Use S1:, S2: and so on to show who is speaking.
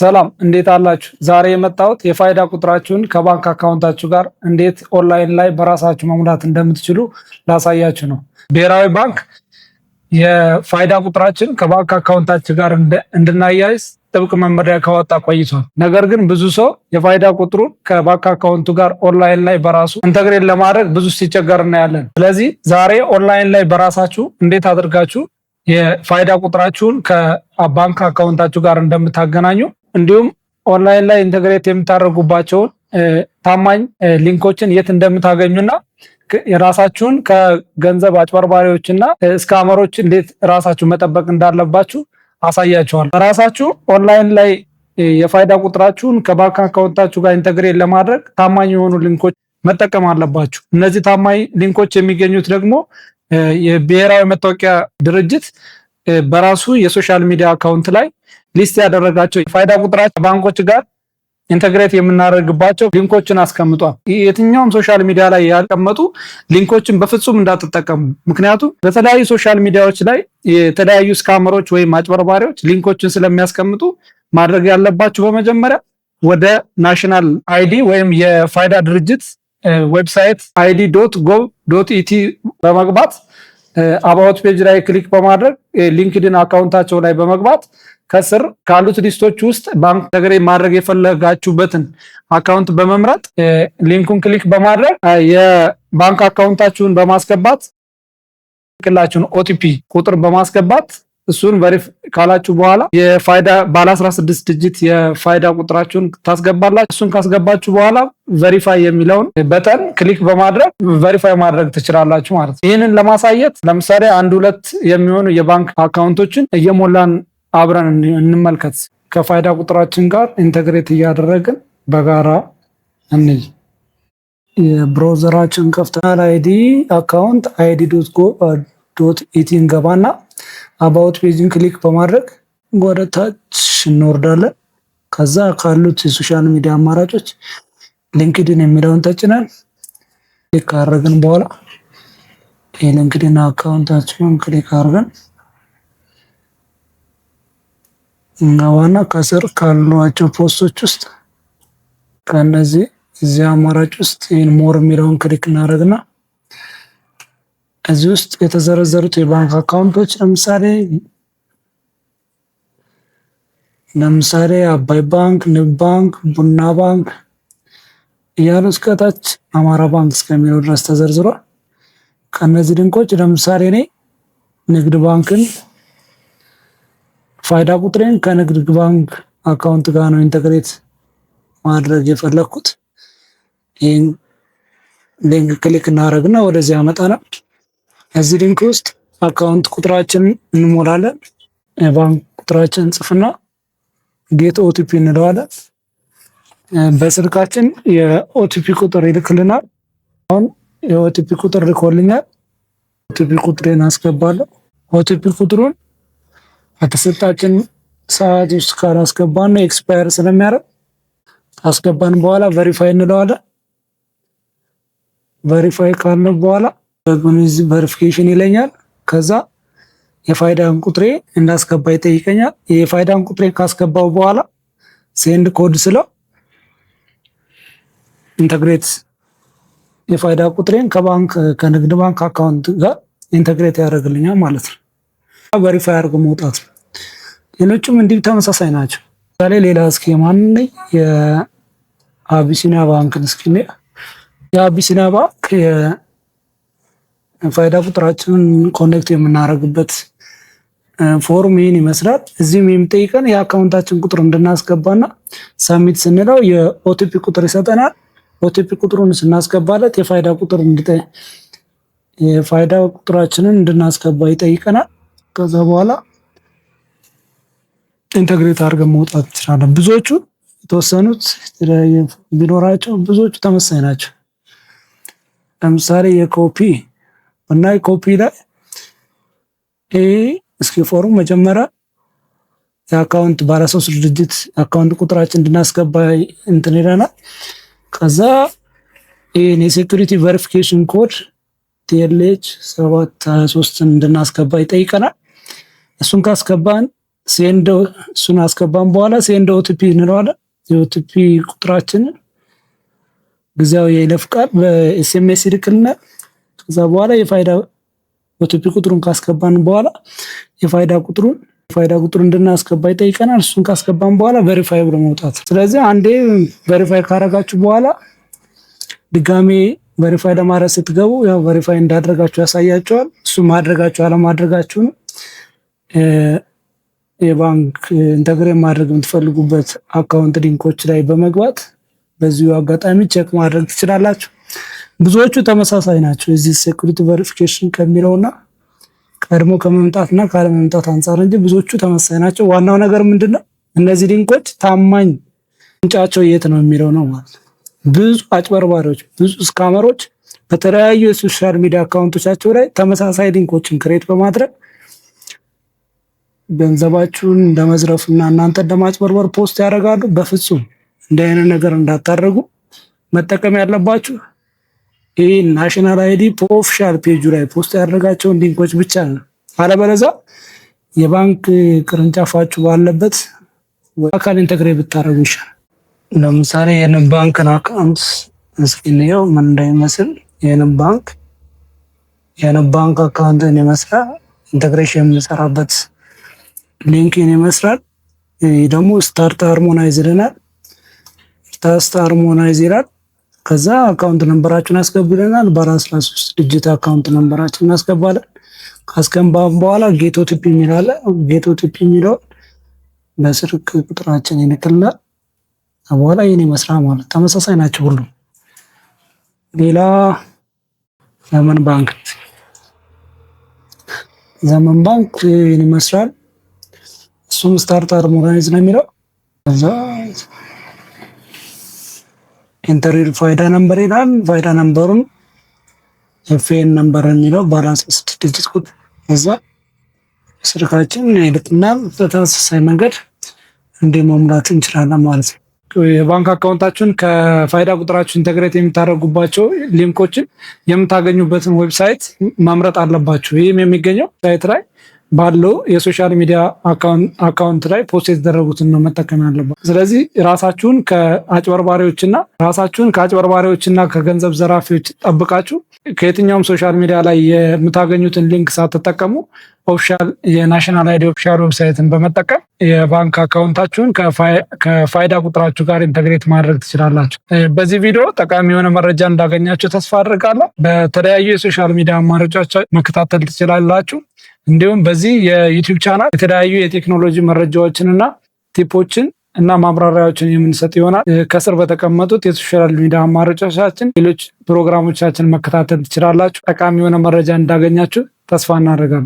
S1: ሰላም እንዴት አላችሁ? ዛሬ የመጣሁት የፋይዳ ቁጥራችሁን ከባንክ አካውንታችሁ ጋር እንዴት ኦንላይን ላይ በራሳችሁ መሙላት እንደምትችሉ ላሳያችሁ ነው። ብሔራዊ ባንክ የፋይዳ ቁጥራችን ከባንክ አካውንታችን ጋር እንድናያይዝ ጥብቅ መመሪያ ካወጣ ቆይቷል። ነገር ግን ብዙ ሰው የፋይዳ ቁጥሩን ከባንክ አካውንቱ ጋር ኦንላይን ላይ በራሱ ኢንተግሬት ለማድረግ ብዙ ሲቸገር እናያለን። ስለዚህ ዛሬ ኦንላይን ላይ በራሳችሁ እንዴት አድርጋችሁ የፋይዳ ቁጥራችሁን ከባንክ አካውንታችሁ ጋር እንደምታገናኙ እንዲሁም ኦንላይን ላይ ኢንተግሬት የምታደርጉባቸውን ታማኝ ሊንኮችን የት እንደምታገኙና የራሳችሁን ከገንዘብ አጭበርባሪዎችና ስካመሮች እንዴት ራሳችሁ መጠበቅ እንዳለባችሁ አሳያችኋል። በራሳችሁ ኦንላይን ላይ የፋይዳ ቁጥራችሁን ከባንክ አካውንታችሁ ጋር ኢንተግሬት ለማድረግ ታማኝ የሆኑ ሊንኮች መጠቀም አለባችሁ። እነዚህ ታማኝ ሊንኮች የሚገኙት ደግሞ የብሔራዊ መታወቂያ ድርጅት በራሱ የሶሻል ሚዲያ አካውንት ላይ ሊስት ያደረጋቸው የፋይዳ ቁጥራችን ባንኮች ጋር ኢንተግሬት የምናደርግባቸው ሊንኮችን አስቀምጧል። የትኛውም ሶሻል ሚዲያ ላይ ያልቀመጡ ሊንኮችን በፍጹም እንዳትጠቀሙ። ምክንያቱም በተለያዩ ሶሻል ሚዲያዎች ላይ የተለያዩ ስካመሮች ወይም አጭበርባሪዎች ሊንኮችን ስለሚያስቀምጡ ማድረግ ያለባችሁ በመጀመሪያ ወደ ናሽናል አይዲ ወይም የፋይዳ ድርጅት ዌብሳይት id.gov.et በመግባት አባውት ፔጅ ላይ ክሊክ በማድረግ ሊንክድን አካውንታቸው ላይ በመግባት ከስር ካሉት ሊስቶች ውስጥ ባንክ ኢንተግሬት ማድረግ የፈለጋችሁበትን አካውንት በመምረጥ ሊንኩን ክሊክ በማድረግ የባንክ አካውንታችሁን በማስገባት ክላችሁን ኦቲፒ ቁጥር በማስገባት እሱን ቨሪፋይ ካላችሁ በኋላ የፋይዳ ባለ 16 ዲጂት የፋይዳ ቁጥራችሁን ታስገባላችሁ። እሱን ካስገባችሁ በኋላ ቨሪፋይ የሚለውን በተን ክሊክ በማድረግ ቨሪፋይ ማድረግ ትችላላችሁ ማለት ነው። ይህንን ለማሳየት ለምሳሌ 1-2 የሚሆኑ የባንክ አካውንቶችን እየሞላን አብረን እንመልከት። ከፋይዳ ቁጥራችን ጋር ኢንተግሬት እያደረግን በጋራ እንይ። የብራውዘራችን ከፍተናል። አይዲ አካውንት id.gov.et እንገባና አባውት ፔጅን ክሊክ በማድረግ ወደ ታች እንወርዳለን። ከዛ ካሉት የሶሻል ሚዲያ አማራጮች ሊንክድን የሚለውን ተጭነን ክሊክ ካደረግን በኋላ የሊንክድን አካውንታችንን ክሊክ አድርገን ዋና ከስር ካሏቸው ፖስቶች ውስጥ ከነዚህ እዚህ አማራጭ ውስጥ ይህን ሞር የሚለውን ክሊክ እናደርግና እዚህ ውስጥ የተዘረዘሩት የባንክ አካውንቶች ለምሳሌ አባይ ባንክ፣ ንብ ባንክ፣ ቡና ባንክ እያሉ እስከታች አማራ ባንክ እስከሚለው ድረስ ተዘርዝሯል። ከነዚህ ሊንኮች ለምሳሌ እኔ ንግድ ባንክን ፋይዳ ቁጥሬን ከንግድ ባንክ አካውንት ጋር ነው ኢንተግሬት ማድረግ የፈለኩት። ይህን ሊንክ ክሊክ እናደርግና ወደዚህ ያመጣናል። እዚህ ሊንክ ውስጥ አካውንት ቁጥራችን እንሞላለን። የባንክ ቁጥራችን ጽፍና ጌት ኦቲፒ እንለዋለን። በስልካችን የኦቲፒ ቁጥር ይልክልናል። አሁን የኦቲፒ ቁጥር ልኮልኛል። ኦቲፒ ቁጥሬን አስገባለሁ። ኦቲፒ ቁጥሩን ከተሰጣችን ሰዓት ውስጥ ካላስገባን ኤክስፓየር ስለሚያደርግ አስገባን በኋላ ቨሪፋይ እንለዋለን። ቨሪፋይ ካልን በኋላ በዚህ ቨሪፊኬሽን ይለኛል። ከዛ የፋይዳን ቁጥሬ እንዳስገባ ይጠይቀኛል። የፋይዳን ቁጥሬ ካስገባው በኋላ ሴንድ ኮድ ስለው ኢንተግሬት የፋይዳ ቁጥሬን ከንግድ ባንክ አካውንት ጋር ኢንተግሬት ያደርግልኛል ማለት ነው። ቨሪፋይ አድርጎ መውጣት። ሌሎችም እንዲህ ተመሳሳይ ናቸው። ዛሬ ሌላ ስኬማ ነኝ። የአቢሲኒያ ባንክን እስኪ የአቢሲኒያ ባንክ ፋይዳ ቁጥራችንን ኮኔክት የምናደርግበት ፎርም ይህን ይመስላል። እዚህም የሚጠይቀን የአካውንታችን ቁጥር እንድናስገባና ሳሚት ስንለው የኦቲፒ ቁጥር ይሰጠናል። ኦቲፒ ቁጥሩን ስናስገባለት የፋይዳ ቁጥራችንን እንድናስገባ ይጠይቀናል። ከዛ በኋላ ኢንተግሬት አድርገን መውጣት እንችላለን። ብዙዎቹ የተወሰኑት ቢኖራቸው ብዙዎቹ ተመሳሳይ ናቸው። ለምሳሌ የኮፒ እና ኮፒ ላይ እስኪ ፎርም መጀመሪያ የአካውንት ባለ 3 ዲጂት አካውንት ቁጥራችን እንድናስገባ እንትን ይለናል። ከዛ የሴኩሪቲ ቬሪፊኬሽን ኮድ TLH 723 እንድናስገባ ይጠይቀናል። እሱን ካስገባን ሴንድ እሱን አስገባን በኋላ ሴንድ ኦቲፒ እንለዋለን። የኦቲፒ ቁጥራችንን ጊዜያዊ የይለፍ ቃል በኤስኤምኤስ ይልክልናል። ከዛ በኋላ የፋይዳ ኦቲፒ ቁጥሩን ካስገባን በኋላ የፋይዳ ቁጥሩን እንድናስገባ ይጠይቀናል። እሱን ካስገባን በኋላ ቬሪፋይ ብሎ መውጣት። ስለዚህ አንዴ ቬሪፋይ ካረጋችሁ በኋላ ድጋሜ ቬሪፋይ ለማድረግ ስትገቡ ያው ቬሪፋይ እንዳደረጋችሁ ያሳያችኋል። እሱ ማድረጋችሁ አለማድረጋችሁ ነው። የባንክ ኢንተግሬት ማድረግ የምትፈልጉበት አካውንት ሊንኮች ላይ በመግባት በዚሁ አጋጣሚ ቼክ ማድረግ ትችላላችሁ። ብዙዎቹ ተመሳሳይ ናቸው። እዚህ ሴኩሪቲ ቬሪፊኬሽን ከሚለውና ቀድሞ ከመምጣትና ካለመምጣት አንጻር እንጂ ብዙዎቹ ተመሳሳይ ናቸው። ዋናው ነገር ምንድነው? እነዚህ ሊንኮች ታማኝ ምንጫቸው የት ነው የሚለው ነው ማለት ነው። ብዙ አጭበርባሪዎች፣ ብዙ ስካመሮች በተለያዩ የሶሻል ሚዲያ አካውንቶቻቸው ላይ ተመሳሳይ ሊንኮችን ክሬት በማድረግ ገንዘባችሁን እንደመዝረፍና እናንተ እንደማጭበርበር ፖስት ያደርጋሉ። በፍጹም እንዲህ አይነት ነገር እንዳታደርጉ። መጠቀም ያለባችሁ ይህ ናሽናል አይዲ ኦፊሻል ፔጁ ላይ ፖስት ያደረጋቸውን ሊንኮች ብቻ ነው። አለበለዚያ የባንክ ቅርንጫፋችሁ ባለበት አካል ኢንተግሬት ብታደርጉ ይሻላል። ለምሳሌ የንብ ባንክን አካውንት እስኪ እንየው ምን እንደሚመስል። የንብ ባንክ አካውንትን ይመስላል። ኢንተግሬሽን የምንሰራበት ሊንክን ይመስላል። ይህ ደግሞ ስታርት ሃርሞናይዝ ይለናል። ስታርት ሃርሞናይዝ ይላል። ከዛ አካውንት ነምበራችሁን ያስገቡልናል። በ13 ዲጂት አካውንት ነምበራችሁን እናስገባለን። ካስገባን በኋላ ጌት ኦቲፒ የሚላለ ጌት ኦቲፒ የሚለው በስልክ ቁጥራችን ይልክልናል። በኋላ ይህን ይመስላል ማለት ተመሳሳይ ናቸው ሁሉም። ሌላ ዘመን ባንክ ይህን ይመስላል። እሱም ስታርት ሃርሞናይዝ ነው የሚለው። ከዛ ኢንተሪር ፋይዳ ነምበር ይላል። ፋይዳ ነምበሩን ኤፍኤን ነምበር የሚለው ባለ6 ዲጂት ቁጥር እዛ ስልካችን ይልክናል። በተመሳሳይ መንገድ እንዲህ መሙላት እንችላለን ማለት ነው። የባንክ አካውንታችሁን ከፋይዳ ቁጥራችሁ ኢንተግሬት የምታደርጉባቸው ሊንኮችን የምታገኙበትን ዌብሳይት መምረጥ አለባችሁ። ይህም የሚገኘው ሳይት ላይ ባለው የሶሻል ሚዲያ አካውንት ላይ ፖስት የተደረጉትን ነው መጠቀም ያለባችሁ። ስለዚህ ራሳችሁን ከአጭበርባሪዎችና ከገንዘብ ዘራፊዎች ጠብቃችሁ ከየትኛውም ሶሻል ሚዲያ ላይ የምታገኙትን ሊንክ ሳትጠቀሙ ኦፊሻል የናሽናል አይዲ ኦፊሻል ዌብሳይትን በመጠቀም የባንክ አካውንታችሁን ከፋይዳ ቁጥራችሁ ጋር ኢንተግሬት ማድረግ ትችላላችሁ። በዚህ ቪዲዮ ጠቃሚ የሆነ መረጃ እንዳገኛችሁ ተስፋ አድርጋለሁ። በተለያዩ የሶሻል ሚዲያ አማራጮች መከታተል ትችላላችሁ። እንዲሁም በዚህ የዩቲዩብ ቻናል የተለያዩ የቴክኖሎጂ መረጃዎችንና ቲፖችን እና ማብራሪያዎችን የምንሰጥ ይሆናል። ከስር በተቀመጡት የሶሻል ሚዲያ አማራጮቻችን ሌሎች ፕሮግራሞቻችን መከታተል ትችላላችሁ። ጠቃሚ የሆነ መረጃ እንዳገኛችሁ ተስፋ እናደርጋለን።